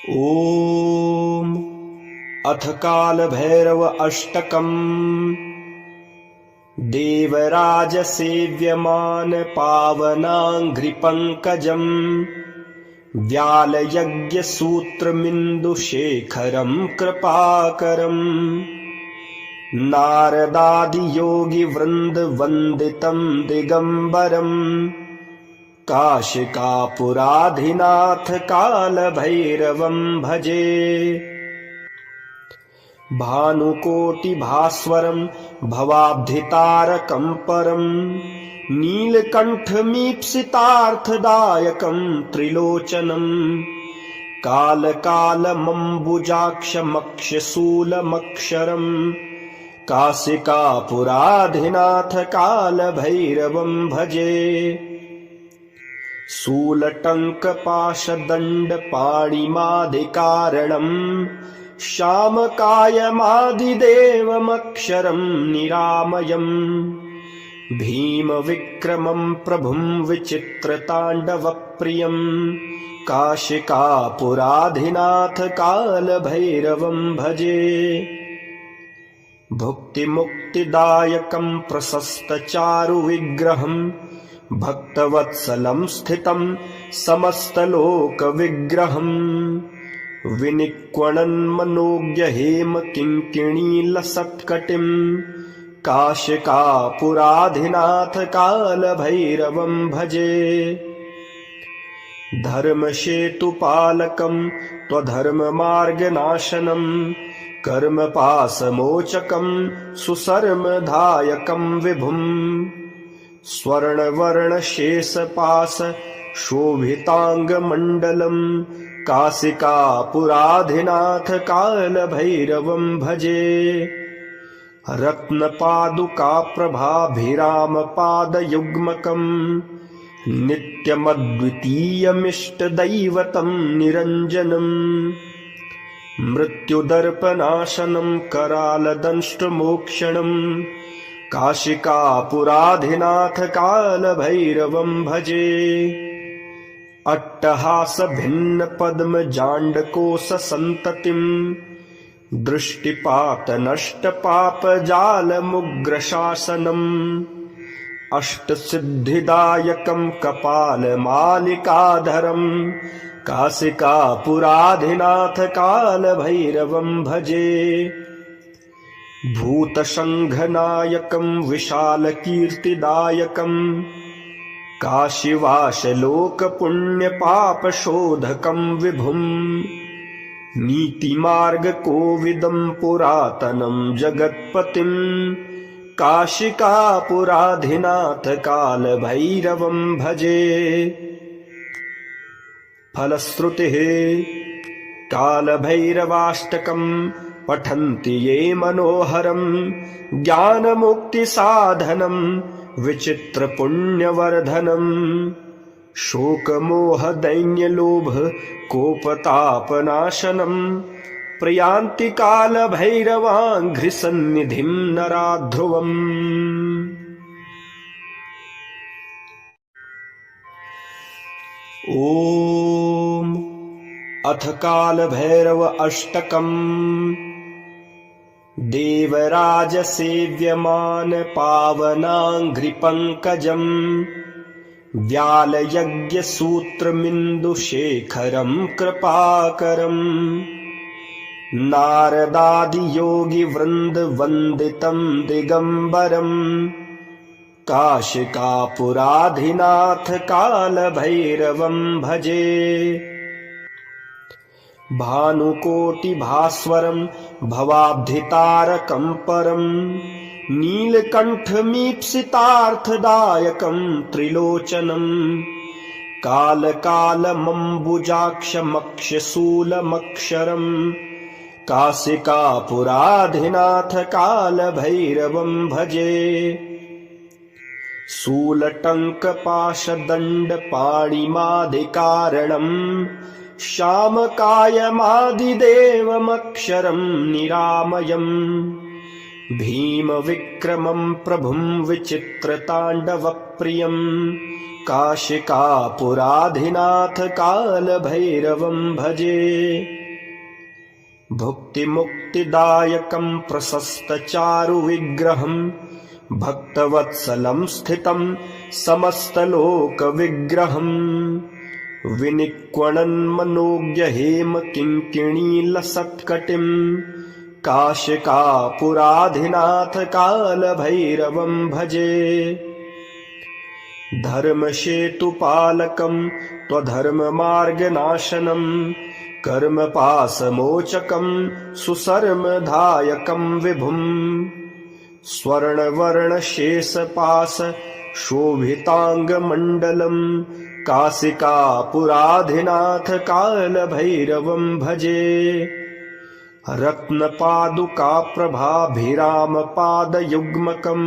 ॐ अथ कालभैरव अष्टकम्। देवराजसेव्यमान पावनाङ्घ्रिपङ्कजम् व्यालयज्ञसूत्रमिन्दुशेखरम् कृपाकरम् नारदादियोगिवृन्दवन्दितम् दिगम्बरम् काशिकापुराधिनाथ कालभैरवम् भजे। भानुकोटिभास्वरम् भवाब्धितारकम् परम् नीलकण्ठमीप्सितार्थदायकम् त्रिलोचनम् कालकालमम्बुजाक्षमक्षशूलमक्षरम् काशिकापुराधिनाथ कालभैरवम् भजे। शूलटङ्कपाशदण्डपाणिमादिकारणम् श्यामकायमादिदेवमक्षरम् निरामयम् भीमविक्रमम् प्रभुम् विचित्रताण्डवप्रियम् काशिकापुराधिनाथ कालभैरवम् भजे। भुक्तिमुक्तिदायकम् प्रशस्तचारुविग्रहम् भक्तवत्सलम् स्थितम् समस्तलोकविग्रहम् विनिक्वणन्मनोज्ञहेमकिङ्किणीलसत्कटिम् काशिकापुराधिनाथ कालभैरवम् भजे। धर्मसेतुपालकम् त्वधर्ममार्गनाशनम् कर्मपाशमोचकम् सुशर्मदायकम् विभुम् स्वर्णवर्णशेषपाश शोभिताङ्गमण्डलम् काशिकापुराधिनाथ कालभैरवम् भजे। रत्नपादुकाप्रभाभिरामपादयुग्मकम् नित्यमद्वितीयमिष्टदैवतम् निरञ्जनम् मृत्युदर्पनाशनम् करालदंष्ट्रमोक्षणम् काशिकापुराधिनाथ कालभैरवम् भजे। अट्टहासभिन्नपद्मजाण्डकोशसन्ततिम् दृष्टिपातनष्टपापजालमुग्रशासनम् अष्टसिद्धिदायकम् कपालमालिकाधरम् काशिकापुराधिनाथ कालभैरवम् भजे। भूतसङ्घनायकम् विशालकीर्तिदायकम् काशीवासलोकपुण्यपापशोधकम् विभुम् नीतिमार्गकोविदम् पुरातनम् जगत्पतिम् काशिकापुराधिनाथ कालभैरवम् भजे। फलश्रुतिः कालभैरवाष्टकम् पठन्ति ये मनोहरम् ज्ञानमुक्तिसाधनम् विचित्रपुण्यवर्धनम् शोकमोहदैन्यलोभ कोपतापनाशनम् प्रयान्ति कालभैरवाङ्घ्रिसन्निधिम् नराध्रुवम्। ॐ अथ कालभैरव अष्टकम्। देवराजसेव्यमान पावनाङ्घ्रिपङ्कजम् व्यालयज्ञसूत्रमिन्दुशेखरम् कृपाकरम् नारदादियोगिवृन्दवन्दितम् दिगम्बरम् काशिकापुराधिनाथ कालभैरवम् भजे। भानुकोटिभास्वरम् भवाब्धितारकम् परम् नीलकण्ठमीप्सितार्थदायकम् त्रिलोचनम् कालकालमम्बुजाक्षमक्षशूलमक्षरम् काशिकापुराधिनाथ कालभैरवम् भजे। शूलटङ्कपाशदण्डपाणिमादिकारणम् श्यामकायमादिदेवमक्षरम् निरामयम् भीमविक्रमम् प्रभुम् विचित्रताण्डवप्रियम् काशिकापुराधिनाथ कालभैरवम् भजे। भुक्तिमुक्तिदायकं प्रशस्तचारुविग्रहं भक्तवत्सलं स्थितं समस्तलोकविग्रहम् विनिक्वणन्मनोज्ञहेमकिङ्किणीलसत्कटिं काशिकापुराधिनाथ कालभैरवं भजे। धर्मसेतुपालकं त्वधर्ममार्गनाशनं कर्मपाशमोचकं सुशर्मदायकं विभुम् स्वर्णवर्णशेषपाश शोभिताङ्गमण्डलं काशिकापुराधिनाथ कालभैरवं भजे। रत्नपादुकाप्रभाभिरामपादयुग्मकं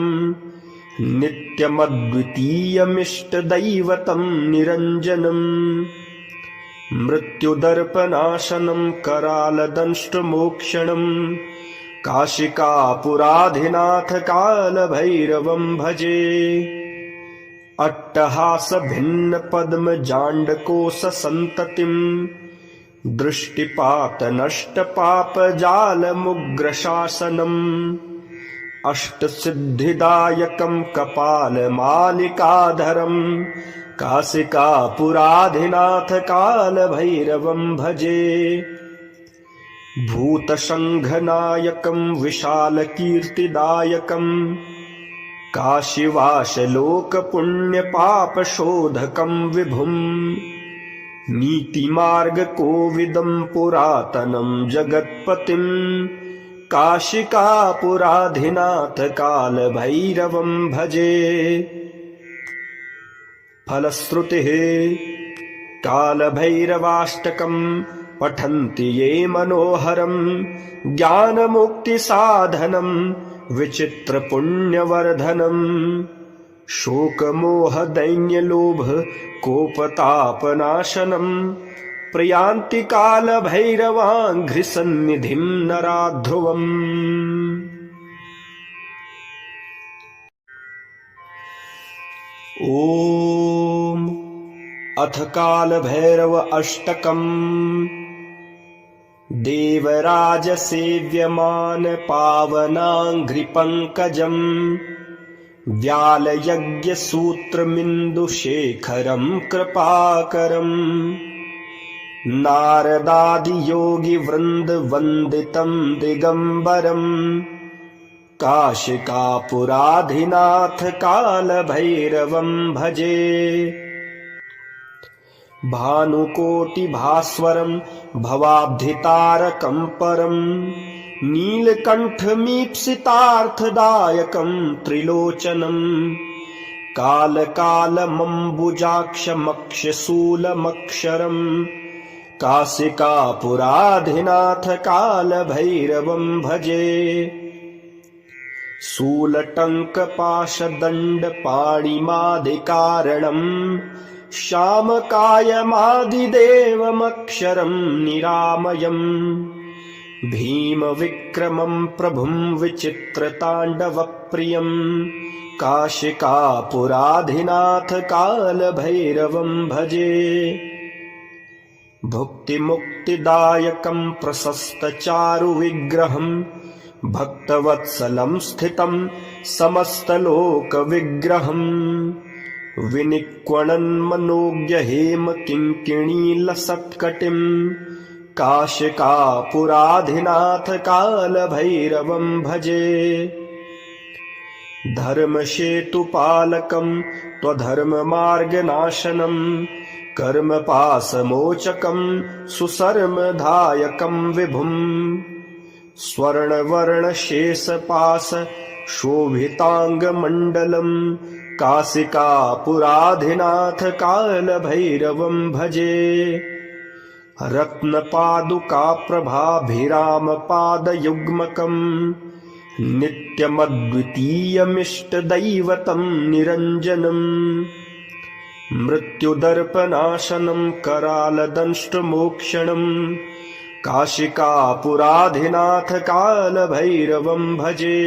नित्यमद्वितीयमिष्टदैवतं निरञ्जनम् मृत्युदर्पनाशनं करालदंष्ट्रमोक्षणं काशिकापुराधिनाथ कालभैरवं भजे। अट्टहासभिन्नपद्मजाण्डकोशसन्ततिं दृष्टिपातनष्टपापजालमुग्रशासनम् अष्टसिद्धिदायकं कपालमालिकाधरं काशिकापुराधिनाथ कालभैरवं भजे। भूतसङ्घनायकं विशालकीर्तिदायकं काशीवासलोकपुण्यपापशोधकं विभुम् नीतिमार्गकोविदं पुरातनं जगत्पतिं काशिकापुराधिनाथ कालभैरवं भजे। फलश्रुतिः कालभैरवाष्टकं पठन्ति ये मनोहरं ज्ञानमुक्तिसाधनं विचित्रपुण्यवर्धनम् शोकमोहदैन्यलोभ कोपतापनाशनं प्रयान्ति कालभैरवाङ्घ्रिसन्निधिं नराध्रुवम्। ॐ अथ कालभैरव अष्टकम्। देवराजसेव्यमान पावनाङ्घ्रिपङ्कजम् व्यालयज्ञसूत्रमिन्दुशेखरं कृपाकरम् नारदादियोगिवृन्दवन्दितं दिगम्बरम् काशिकापुराधिनाथ कालभैरवं भजे। भानुकोटिभास्वरं भवाब्धितारकं परं नीलकण्ठमीप्सितार्थदायकं त्रिलोचनं कालकालमम्बुजाक्षमक्षशूलमक्षरं काशिकापुराधिनाथ कालभैरवं भजे। शूलटङ्कपाशदण्डपाणिमादिकारणं श्यामकायमादिदेवमक्षरं निरामयम् भीमविक्रमं प्रभुं विचित्रताण्डवप्रियं काशिकापुराधिनाथ कालभैरवं भजे। भुक्तिमुक्तिदायकं प्रशस्तचारुविग्रहं भक्तवत्सलं स्थितं समस्तलोकविग्रहम् विनिक्वणन्मनोज्ञहेमकिङ्किणीलसत्कटिं काशिकापुराधिनाथ कालभैरवं भजे। धर्मसेतुपालकं त्वधर्ममार्गनाशनं कर्मपाशमोचकं सुशर्मदायकं विभुम् स्वर्णवर्णशेषपाश शोभिताङ्गमण्डलं काशिकापुराधिनाथ कालभैरवं भजे। रत्नपादुकाप्रभाभिरामपादयुग्मकं नित्यमद्वितीयमिष्टदैवतं निरञ्जनम् मृत्युदर्पनाशनं करालदंष्ट्रमोक्षणम् काशिकापुराधिनाथ कालभैरवं भजे।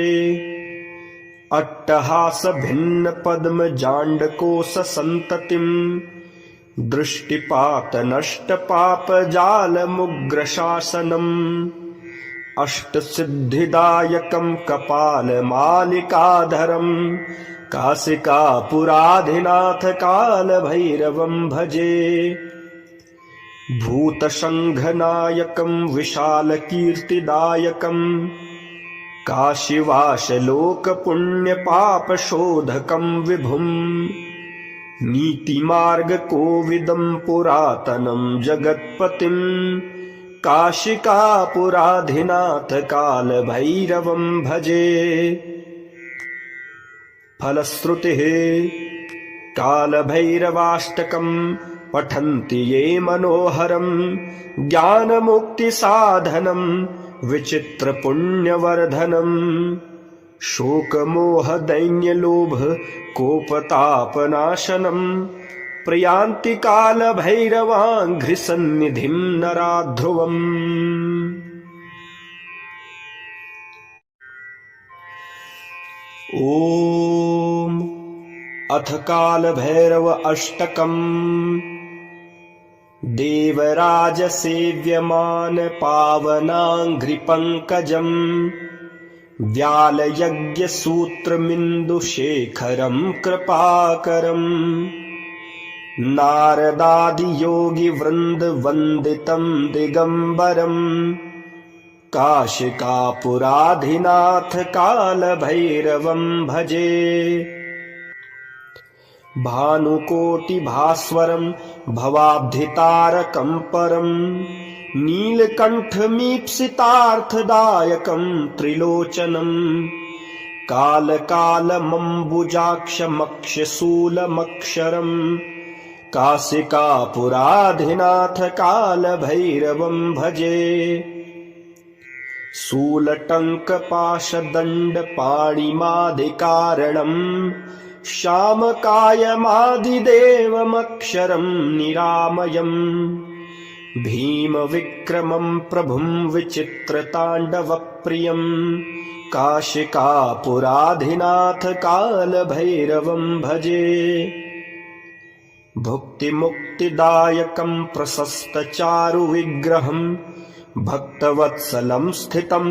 अट्टहासभिन्नपद्मजाण्डकोशसन्ततिं दृष्टिपातनष्टपापजालमुग्रशासनम् अष्टसिद्धिदायकं कपालमालिकाधरं काशिकापुराधिनाथ कालभैरवं भजे। भूतसङ्घनायकं विशालकीर्तिदायकं काशीवासलोकपुण्यपापशोधकं विभुं। नीतिमार्गकोविदं पुरातनं जगत्पतिं काशिकापुराधिनाथ कालभैरवं भजे। फलश्रुतिः कालभैरवाष्टकं पठन्ति ये मनोहरं ज्ञानमुक्तिसाधनं विचित्रपुण्यवर्धनं। शोकमोहदैन्यलोभ कोपतापनाशनं प्रयान्ति कालभैरवाङ्घ्रिसन्निधिं नराध्रुवम्। ॐ अथ कालभैरव अष्टकम्। देवराजसेव्यमान पावनाङ्घ्रिपङ्कजम् व्यालयज्ञसूत्रमिन्दुशेखरं कृपाकरम् नारदादियोगिवृन्दवन्दितं दिगम्बरम् काशिकापुराधिनाथ कालभैरवं भजे। भानुकोटिभास्वरं भवाब्धितारकं परं नीलकण्ठमीप्सितार्थदायकं त्रिलोचनं कालकालमम्बुजाक्षमक्षशूलमक्षरं काशिकापुराधिनाथ कालभैरवं भजे। शूलटङ्कपाशदण्डपाणिमादिकारणं श्यामकायमादिदेवमक्षरं निरामयम् भीमविक्रमं प्रभुं विचित्रताण्डवप्रियं काशिकापुराधिनाथ कालभैरवं भजे। भुक्तिमुक्तिदायकं प्रशस्तचारुविग्रहं भक्तवत्सलं स्थितं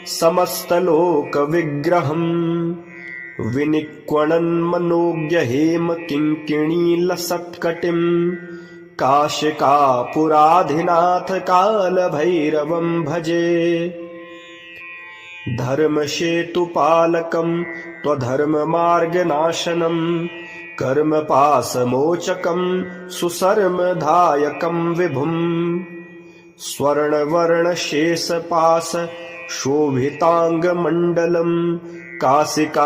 समस्तलोकविग्रहं विनिक्वणन्मनोज्ञहेमकिङ्किणीलसत्कटिं काशिकापुराधिनाथ कालभैरवं भजे। धर्मसेतुपालकं त्वधर्ममार्गनाशनं कर्मपाशमोचकं सुशर्मदायकं विभुं स्वर्णवर्णशेषपाश शोभिताङ्गमण्डलं काशिकापुराधिनाथ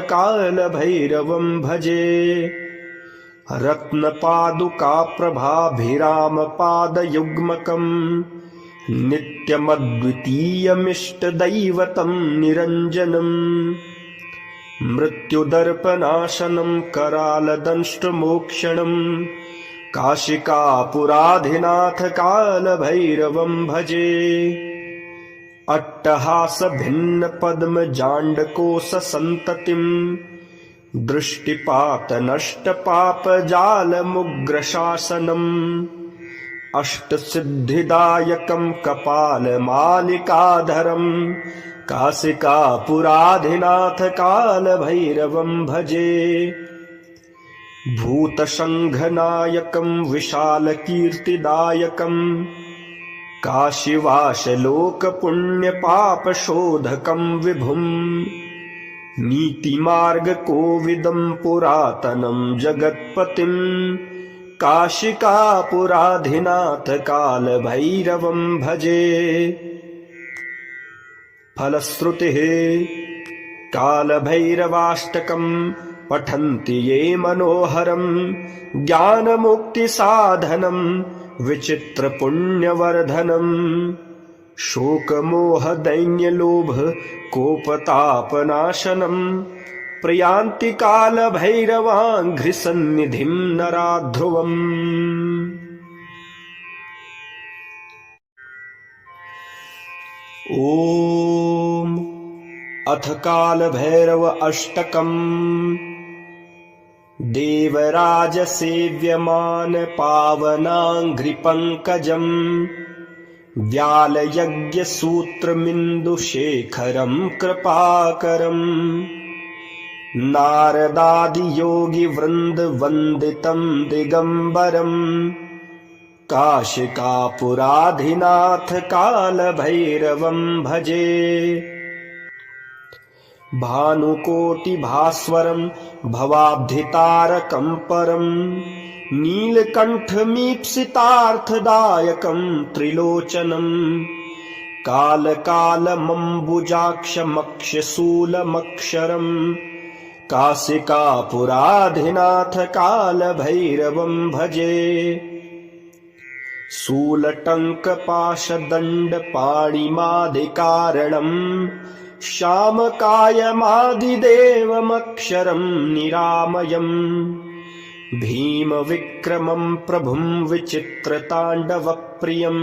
कालभैरवं भजे। रत्नपादुकाप्रभाभिरामपादयुग्मकं नित्यमद्वितीयमिष्टदैवतं निरञ्जनं मृत्युदर्पनाशनं करालदंष्ट्रमोक्षणं काशिकापुराधिनाथ कालभैरवं भजे। अट्टहासभिन्नपद्मजाण्डकोशसन्ततिं दृष्टिपातनष्टपापजालमुग्रशासनम् अष्टसिद्धिदायकं कपालमालिकाधरं काशिकापुराधिनाथ कालभैरवं भजे। भूतसङ्घनायकं विशालकीर्तिदायकं काशीवासलोकपुण्यपापशोधकं विभुं नीतिमार्गकोविदं पुरातनं जगत्पतिं काशिकापुराधिनाथ कालभैरवं भजे। फलश्रुतिः कालभैरवाष्टकं पठन्ति ये मनोहरं ज्ञानमुक्तिसाधनं विचित्रपुण्यवर्धनं शोकमोहदैन्यलोभ कोपतापनाशनं प्रयान्ति कालभैरवाङ्घ्रिसन्निधिं नराध्रुवम्। ॐ अथ कालभैरव अष्टकम्। देवराजसेव्यमान पावनाङ्घ्रिपङ्कजम् व्यालयज्ञसूत्रमिन्दुशेखरं कृपाकरम् नारदादियोगिवृन्दवन्दितं दिगम्बरम् काशिकापुराधिनाथ कालभैरवं भजे। भानुकोटिभास्वरं भवाब्धितारकं परं नीलकण्ठमीप्सितार्थदायकं त्रिलोचनं कालकालमम्बुजाक्षमक्षशूलमक्षरं काशिकापुराधिनाथ कालभैरवं भजे। शूलटङ्कपाशदण्डपाणिमादिकारणं श्यामकायमादिदेवमक्षरं निरामयम् भीमविक्रमं प्रभुं विचित्रताण्डवप्रियं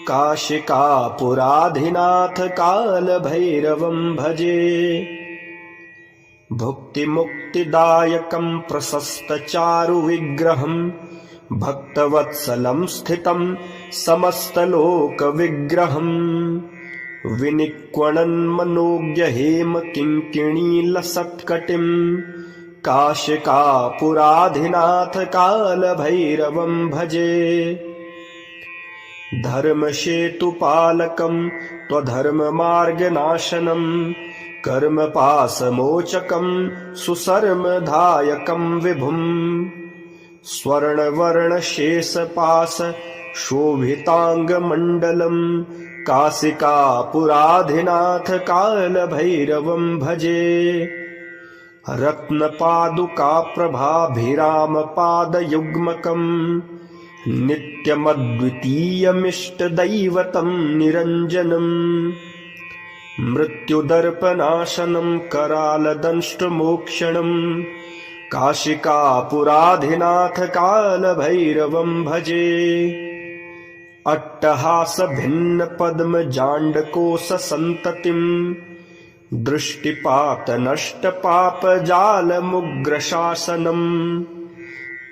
काशिकापुराधिनाथ कालभैरवं भजे। भुक्तिमुक्तिदायकं प्रशस्तचारुविग्रहं भक्तवत्सलं स्थितं समस्तलोकविग्रहं विनिक्वणन्मनोज्ञहेमकिङ्किणीलसत्कटिं काशिकापुराधिनाथ कालभैरवं भजे। धर्मसेतुपालकं त्वधर्ममार्गनाशनं कर्मपाशमोचकं सुशर्मदायकं विभुम् स्वर्णवर्णशेषपाश शोभिताङ्गमण्डलं काशिकापुराधिनाथ कालभैरवं भजे। रत्नपादुकाप्रभाभिरामपादयुग्मकं नित्यमद्वितीयमिष्टदैवतं निरञ्जनं मृत्युदर्पनाशनं करालदंष्ट्रमोक्षणं काशिकापुराधिनाथ कालभैरवं भजे। अट्टहासभिन्नपद्मजाण्डकोशसन्ततिं दृष्टिपातनष्टपापजालमुग्रशासनम्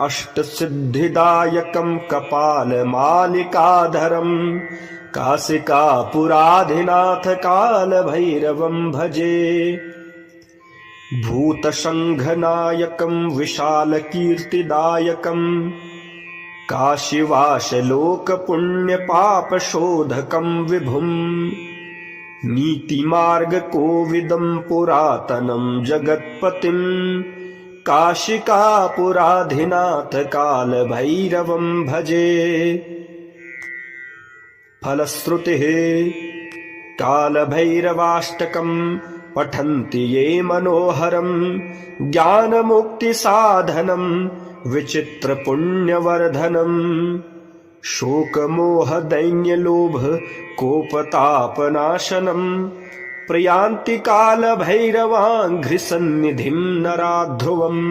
अष्टसिद्धिदायकं कपालमालिकाधरं काशिकापुराधिनाथ कालभैरवं भजे। भूतसङ्घनायकं विशालकीर्तिदायकं काशीवासलोकपुण्यपापशोधकं विभुं नीतिमार्गकोविदं पुरातनं जगत्पतिं काशिकापुराधिनाथ कालभैरवं भजे। फलश्रुतिः कालभैरवाष्टकं पठन्ति ये मनोहरं ज्ञानमुक्तिसाधनं विचित्रपुण्यवर्धनं शोकमोहदैन्यलोभ कोपतापनाशनं प्रयान्ति कालभैरवाङ्घ्रिसन्निधिं नराध्रुवम्।